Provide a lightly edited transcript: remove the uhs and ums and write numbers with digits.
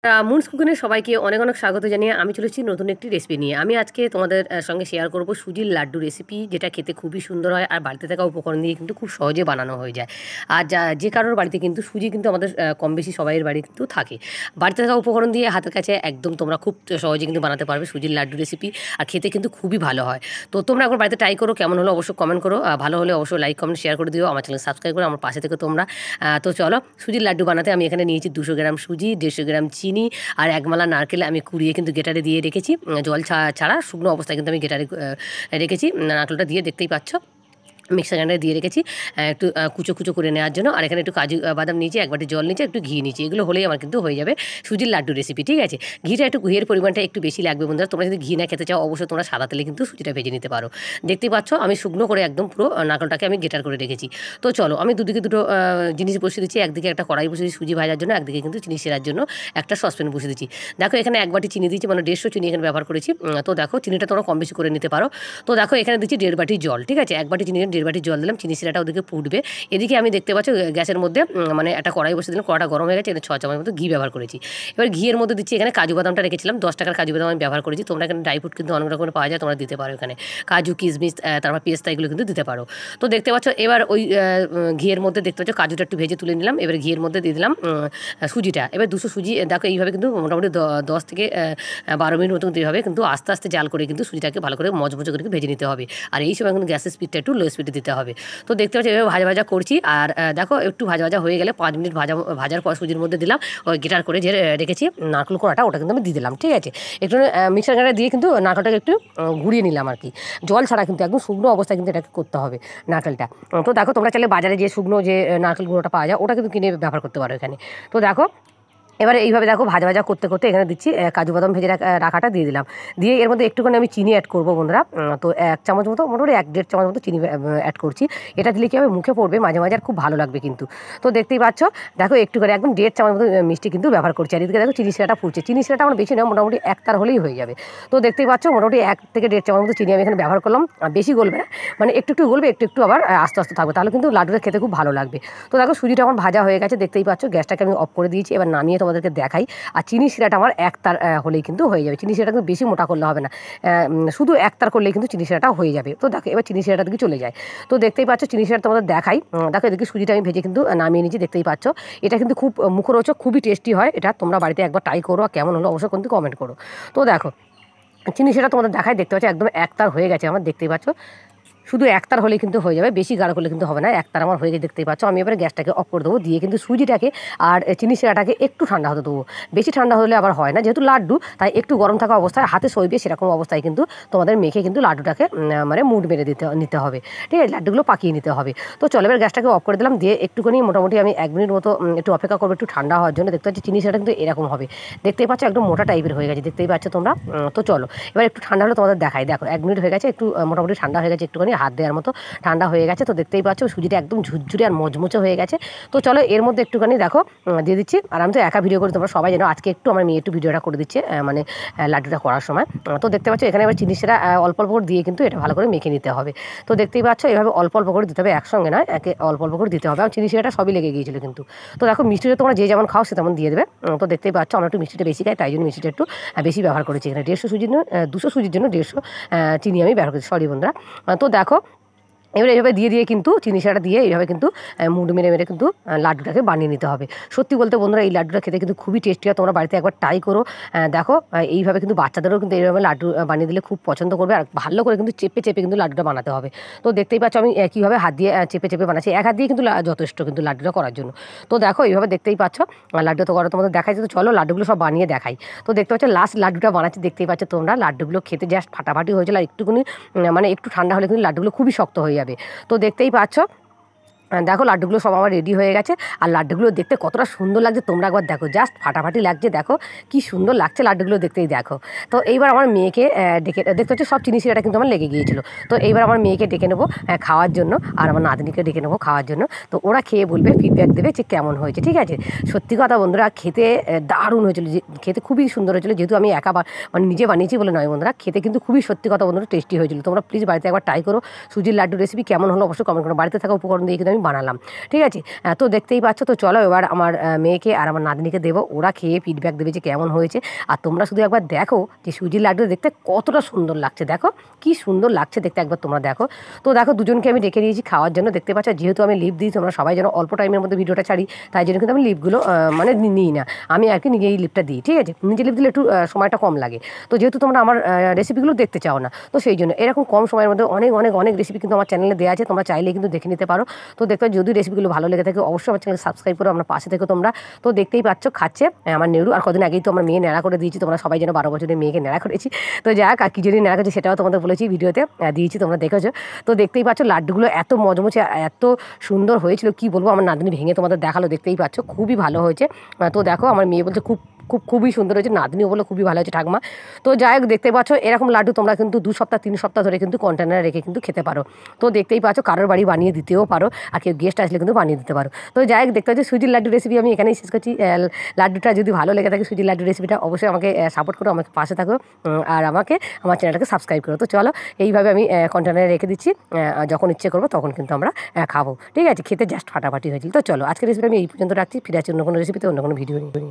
Moons কুকিংয়ে সবাইকে অনেক অনেক স্বাগত জানিয়ে আমি চলেছি নতুন একটি রেসিপি নিয়ে। আমি আজকে তোমাদের সঙ্গে শেয়ার করব সুজির লাড্ডু রেসিপি, যেটা খেতে খুবই সুন্দর হয় আর বাড়িতে থাকা উপকরণ দিয়ে কিন্তু খুব সহজে বানানো হয়ে যায়। আর যে কারোর বাড়িতে কিন্তু সুজি কিন্তু আমাদের কম বেশি সবাইয়ের বাড়ি কিন্তু থাকে। বাড়িতে থাকা উপকরণ দিয়ে হাতের কাছে একদম তোমরা খুব সহজে কিন্তু বানাতে পারবে সুজির লাড্ডু রেসিপি, আর খেতে কিন্তু খুবই ভালো হয়। তো তোমরা একবার বাড়িতে ট্রাই করো, কেমন হলো অবশ্যই কমেন্ট করো, ভালো হলে অবশ্যই লাইক কমেন্ট শেয়ার করে দিও, আমার চ্যানেল সাবস্ক্রাইব করো, আমার পাশে থেকে তোমরা। তো চলো, সুজির লাড্ডু বানাতে আমি এখানে নিয়েছি 200 গ্রাম সুজি, 150 গ্রাম চিনি আর একমালা নারকেল আমি কুড়িয়ে কিন্তু গেটারে দিয়ে রেখেছি, জল ছাড়া শুকনো অবস্থায় কিন্তু আমি গেটারে রেখেছি। নারকেলটা দিয়ে দেখতেই পাচ্ছ মিক্সার গ্রাইন্ডারে দিয়ে রেখেছি একটু কুচো কুচো করে নেওয়ার জন্য। আর এখানে একটু কাজু বাদাম নিয়েছি, এক বাটি জল নিয়েছি, একটু ঘি নিয়েছি। এগুলো হলেই আমার কিন্তু হয়ে যাবে সুজির লাড্ডু রেসিপি, ঠিক আছে। ঘিয়ের পরিমাণটা একটু বেশি লাগবে বন্ধুরা। তোমরা যদি ঘি না খেতে চাও অবশ্যই তোমরা সাদা তেলে কিন্তু সুজিটা ভেজে নিতে পারো। দেখতেই পাচ্ছ আমি শুকনো করে একদম পুরো নারকেলটাকে আমি গেটার করে রেখেছি। তো চলো, আমি দুদিকে দুটো জিনিস বসিয়ে দিচ্ছি। একদিকে একটা কড়াই বসিয়ে দিচ্ছি সুজি ভাজার জন্য, একদিকে কিন্তু চিনি সেরার জন্য একটা সসপ্যান বসিয়ে দিচ্ছি। দেখো এখানে এক বাটি চিনি দিচ্ছি, মানে 150 চিনি এখানে ব্যবহার করেছি। তো দেখো চিনিটা তোমরা কম বেশি করে নিতে পারো। তো দেখো এখানে দিচ্ছি 1.5 বাটি জল, ঠিক আছে। এক বাটি চিনি 1.5 বাটি জল দিলাম, চিনি শিরাটা ওদিকে ফুটবে। এদিকে আমি দেখতে পাচ্ছ গ্যাসের মধ্যে মানে একটা কড়াই বসে দিলাম, কড়াটা গরম হয়ে গেছে, এখানে 6 চামচ মতো ঘি ব্যবহার করেছি। এবার ঘিয়ের মধ্যে দিচ্ছি এখানে কাজু বাদামটা রেখেছিলাম, 10 টাকার কাজু বাদাম আমি ব্যবহার করেছি। তোমরা এখানে ড্রাই ফ্রুট কিন্তু অনেক রকমের পাওয়া যায়, তোমরা দিতে পারো এখানে কাজু কিশমিশ, তারপর পেস্তা, এগুলো কিন্তু দিতে পারো। তো দেখতে পাচ্ছ এবার ওই ঘিয়ের মধ্যে দেখতে পাচ্ছ কাজুটা একটু ভেজে তুলে নিলাম। এবার ঘিয়ের মধ্যে দিয়ে দিলাম সুজিটা। এবার 200 সুজি দেখো এইভাবে কিন্তু মোটামুটি 10 থেকে 12 মিনিট মতো এইভাবে কিন্তু আস্তে আস্তে জাল করে কিন্তু সুজিটাকে ভালো করে মজমজে করে ভেজে নিতে হবে। আর এই সময় কিন্তু গ্যাসের স্পিডটা একটু লো স্পিডে দিতে হবে। তো দেখতে পাচ্ছি এভাবে ভাজা ভাজা করছি। আর দেখো একটু ভাজা ভাজা হয়ে গেলে 5 মিনিট ভাজার পর সুজির মধ্যে দিলাম ওই গিটার করে যে রেখেছি নারকেল কোড়াটা, ওটা কিন্তু আমি দিয়ে দিলাম, ঠিক আছে। একটু মিক্সার গ্রাইন্ডারে দিয়ে কিন্তু নারকেলটাকে একটু ঘুরিয়ে নিলাম আর কি, জল ছাড়া কিন্তু একদম শুকনো অবস্থায় কিন্তু এটাকে করতে হবে নারকেলটা। তো দেখো তোমরা চাইলে বাজারে যে শুকনো যে নারকেল গুঁড়োটা পাওয়া যায় ওটা কিন্তু কিনে ব্যবহার করতে পারো এখানে। তো দেখো এবারে এইভাবে দেখো ভাজা ভাজা করতে করতে এখানে দিচ্ছি কাজু বাদাম ভেজে রাখাটা দিয়ে দিলাম। দিয়ে এর মধ্যে একটুখানি আমি চিনি অ্যাড করবো বন্ধুরা। তো 1 চামচ মতো, মোটামুটি 1-1.5 চামচ মতো চিনি অ্যাড করছি। এটা দিলে কি হবে, মুখে পড়বে মাঝে মাঝে আর খুব ভালো লাগবে কিন্তু। তো দেখতেই পাচ্ছ দেখো একটু করে একদম 1.5 চামচ মতো মিষ্টি কিন্তু ব্যবহার করছি। আর এদিকে দেখো চিনি শিরাটা ফুটছে। চিনি শিরাটা আমার বেশি নয়, মোটামুটি 1 তার হলেই হয়ে যাবে। তো দেখতেই পাচ্ছ মোটামুটি 1 থেকে 1.5 চামচ মতো চিনি আমি এখানে ব্যবহার করলাম। আর বেশি গলবে না, মানে একটু একটু গলবে, একটু একটু আবার আস্তে আস্তে থাকবে, তাহলে কিন্তু লাড্ডুটা খেতে খুব ভালো লাগবে। তো দেখো সুজিটা আমার ভাজা হয়ে গেছে, দেখতেই পাচ্ছ। গ্যাসটাকে আমি অফ করে দিয়েছি, এবার নামিয়ে তোমাদেরকে দেখাই। আর চিনি শিরাটা আমার 1 তার হলেই কিন্তু হয়ে যাবে। চিনি শিরাটা কিন্তু বেশি মোটা করলে হবে না, শুধু 1 তার করলেই কিন্তু চিনি শিরাটা হয়ে যাবে। তো দেখো এবার চিনি শিরাটা দিকে চলে যায়। তো দেখতেই পাচ্ছ চিনি শিরাটা তোমাদের দেখাই। দেখো এদিকে সুজিটা আমি ভেজে কিন্তু নামিয়ে নিয়েছি, দেখতেই পাচ্ছ। এটা কিন্তু খুব মুখরোচক, খুবই টেস্টি হয়। এটা তোমরা বাড়িতে একবার ট্রাই করো, আর কেমন হলো অবশ্যই কিন্তু কমেন্ট করো। তো দেখো চিনি শিরাটা তোমাদের দেখাই, দেখতে পাচ্ছ একদম 1 তার হয়ে গেছে আমার, দেখতেই পাচ্ছ। শুধু 1 তার হলেই কিন্তু হয়ে যাবে, বেশি গাঢ় করলে কিন্তু হবে না। 1 তার আমার হয়ে গেছে, দেখতেই পাচ্ছ। আমি এবারে গ্যাসটাকে অফ করে দেবো, দিয়ে কিন্তু সুজিটাকে আর চিনি শিরাটাকে একটু ঠান্ডা হতে দেবো। বেশি ঠান্ডা হলে আবার হয় না, যেহেতু লাড্ডু, তাই একটু গরম থাকা অবস্থায় হাতে সইবে সেরকম অবস্থায় কিন্তু তোমাদের মেখে কিন্তু লাড্ডুটাকে মানে মুড মেরে নিতে হবে, ঠিক আছে। লাড্ডুগুলো পাকিয়ে নিতে হবে। তো চলো এবার গ্যাসটাকে অফ করে দিলাম, দিয়ে একটুখানি মোটামুটি আমি 1 মিনিট মতো একটু অপেক্ষা করবো একটু ঠান্ডা হওয়ার জন্য। দেখতে পাচ্ছি চিনি শিরাটা কিন্তু এরকম হবে, দেখতেই পাচ্ছ একদম মোটা টাইপের হয়ে গেছে, দেখতেই পাচ্ছ তোমরা। তো চলো এবার একটু ঠান্ডা হলে তোমাদের দেখাই। দেখো 1 মিনিট হয়ে গেছে, একটু মোটামুটি ঠান্ডা হয়ে গেছে, একটুখানি হাত দেওয়ার মতো ঠান্ডা হয়ে গেছে। তো দেখতেই পাচ্ছ সুজিটা একদম ঝুরঝুরে আর মচমচে হয়ে গেছে। তো চলো এর মধ্যে একটুখানি দেখো দিয়ে দিচ্ছি। আর আমি তো একা ভিডিও করি, তোমরা সবাই জানো। আজকে একটু আমার মেয়ে একটু ভিডিওটা করে দিচ্ছে, মানে লাড্ডুটা করার সময়। তো দেখতে পাচ্ছ এখানে এবার চিনি শিরা অল্প অল্প করে দিয়ে কিন্তু এটা ভালো করে মেখে নিতে হবে। তো দেখতেই পাচ্ছ এভাবে অল্প অল্প করে দিতে হবে, একসঙ্গে নয়, অল্প অল্প করে দিতে হবে। আর চিনি শিরাটা সবই লেগে গিয়েছিল কিন্তু। তো দেখো মিষ্টিটা তোমরা যে যেমন খাও সে তেমন দিয়ে দেবে। তো দেখতেই পাচ্ছ আমরা একটু মিষ্টিটা বেশি খাই, তাই জন্য মিষ্টিটা একটু বেশি ব্যবহার করেছি এখানে। 150 সুজির 200 সুজির জন্য 150 চিনি আমি ব্যবহার করেছি, সরি বন্ধুরা। তো দেখো এবারে এইভাবে দিয়ে কিন্তু চিনি শিরাটা দিয়ে এইভাবে কিন্তু মুড মেরে মেরে কিন্তু লাড্ডুটাকে বানিয়ে নিতে হবে। সত্যি বলতে বন্ধুরা এই লাড্ডুটা খেতে কিন্তু খুবই টেস্টি হয়, তোমরা বাড়িতে একবার ট্রাই করো। দেখো এইভাবে কিন্তু বাচ্চাদেরও কিন্তু এইভাবে লাড্ডু বানিয়ে দিলে খুব পছন্দ করবে। আর ভালো করে কিন্তু চেপে চেপে কিন্তু লাড্ডুটা বানাতে হবে। তো দেখতেই পাচ্ছ আমি কীভাবে হাত দিয়ে চেপে চেপে বানাচ্ছি, 1 হাত দিয়ে কিন্তু যথেষ্ট কিন্তু লাড্ডুটা করার জন্য। তো দেখো এইভাবে দেখতেই পাচ্ছ লাড্ডু তো করা তোমাদের দেখাই। তো চলো লাড্ডুগুলো সব বানিয়ে দেখাই। তো দেখতে পাচ্ছ লাস্ট লাড্ডুটা বানাচ্ছি, দেখতেই পাচ্ছ তোমরা। লাড্ডুগুলো খেতে জাস্ট ফাটাফাটি হয়েছিল, আর একটুখানি মানে একটু ঠান্ডা হলে কিন্তু লাড্ডুগুলো খুবই শক্ত হয়ে যাবে। তো দেখতেই পাচ্ছ দেখো লাড্ডুগুলো সব আমার রেডি হয়ে গেছে। আর লাড্ডুগুলো দেখতে কতটা সুন্দর লাগছে তোমরা একবার দেখো, জাস্ট ফাটাফাটি লাগছে। দেখো কি সুন্দর লাগছে লাড্ডুগুলো দেখতেই, দেখো। তো এইবার আমার মেয়েকে ডেকে, দেখতে হচ্ছে সব চিনি শিরাটা কিন্তু আমার লেগে গিয়েছিলো। তো এইবার আমার মেয়েকে ডেকে নেবো খাওয়ার জন্য, আর আমার নাতনিকে ডেকে নেবো খাওয়ার জন্য। তো ওরা খেয়ে বলবে, ফিডব্যাক দেবে যে কেমন হয়েছে, ঠিক আছে। সত্যি কথা বন্ধুরা খেতে দারুণ হয়েছিল, খেতে খুবই সুন্দর হয়েছিল। যেহেতু আমি মানে নিজে বানিয়েছি বলে নয় বন্ধুরা, খেতে কিন্তু খুবই সত্যি কথা বন্ধুরা টেস্টি হয়েছিল। তোমরা প্লিজ বাড়িতে একবার ট্রাই করো সুজির লাড্ডু রেসিপি। কেমন হলো অবশ্যই কমেন্ট করো। বাড়িতে থাকা উপকরণ দিয়ে কিন্তু আমি বানালাম, ঠিক আছে। তো দেখতেই পাচ্ছ। তো চলো এবার আমার মেয়েকে আর আমার নাতনিকে দেবো, ওরা খেয়ে ফিডব্যাক দেবে যে কেমন হয়েছে। আর তোমরা শুধু একবার দেখো যে সুজির লাড্ডু দেখতে কতটা সুন্দর লাগছে, দেখো কি সুন্দর লাগছে দেখতে, একবার তোমরা দেখো। তো দেখো দুজনকে আমি রেখে দিয়েছি খাওয়ার জন্য, দেখতে পাচ্ছ। যেহেতু আমি লিপ দিই, তোমরা সবাই যেন অল্প টাইমের মধ্যে ভিডিওটা ছাড়ি, তাই জন্য কিন্তু আমি লিপগুলো মানে নিই না, আমি আর কি নিজেই লিপটা দিই, ঠিক আছে। নিজে লিপ দিলে একটু সময়টা কম লাগে। তো যেহেতু তোমরা আমার রেসিপিগুলো দেখতে চাও না, তো সেই জন্য এরকম কম সময়ের মধ্যে অনেক অনেক অনেক রেসিপি কিন্তু আমার চ্যানেলে দেওয়া আছে, তোমরা চাইলে কিন্তু দেখে নিতে পারো। তো দেখতে যদি রেসিপিগুলো ভালো লেগে থাকে অবশ্যই আমার চ্যানেল সাবস্ক্রাইব করো, আমার পাশে থেকে তোমরা। তো দেখতেই পাচ্ছ খাচ্ছে আমার নেড়ু, আর কদিন আগেই তো আমার মেয়ে নেড়া করে দিয়েছি, তোমরা সবাই যেন 12 বছরের মেয়েকে নেড়া করেছি। তো যাক, আর কি যদি নেড়া করেছি সেটাও তোমাদের বলেছি ভিডিওতে দিয়েছি, তোমরা দেখেছো। তো দেখতেই পাচ্ছ লাড্ডুগুলো এত মজমচে এত সুন্দর হয়েছিল, কি বলবো। আমার নাতনি ভেঙে তোমাদের দেখালো, দেখতেই পাচ্ছ খুবই ভালো হয়েছে। তো দেখো আমার মেয়ে বলছে খুবই সুন্দর হয়েছে, নাতনিও বলে খুবই ভালো হয়েছে ঠাকুমা। তো যাই হোক, দেখতে পাচ্ছ এরকম লাড্ডু তোমরা কিন্তু 2 সপ্তাহ 3 সপ্তাহ ধরে কিন্তু কন্টেনারে রেখে কিন্তু খেতে পারো। তো দেখতেই পাচ্ছ কারোর বাড়ি বানিয়ে দিতেও পারো, আর কেউ গেস্ট আসলে কিন্তু বানিয়ে দিতে পারো। তো যাই হোক, দেখতে পাচ্ছি সুজির লাড্ডু রেসিপি আমি এখানেই শেষ করছি। লাড্ডুটা যদি ভালো লেগে থাকে, সুজির লাড্ডু রেসিপিটা, অবশ্যই আমাকে সাপোর্ট করো, আমাকে পাশে থাকো, আর আমার চ্যানেলটাকে সাবস্ক্রাইব করো। তো চলো এইভাবে আমি কন্টেনারে রেখে দিচ্ছি, যখন ইচ্ছে করবো তখন কিন্তু আমরা খাবো, ঠিক আছে। খেতে জাস্ট ফাটাফাটি হয়েছিল। তো চলো আজকের রেসিপি আমি এই পর্যন্ত রাখছি, ফিরে আছি অন্য কোনো রেসিপিতে, অন্য কোনো ভিডিও নিয়ে।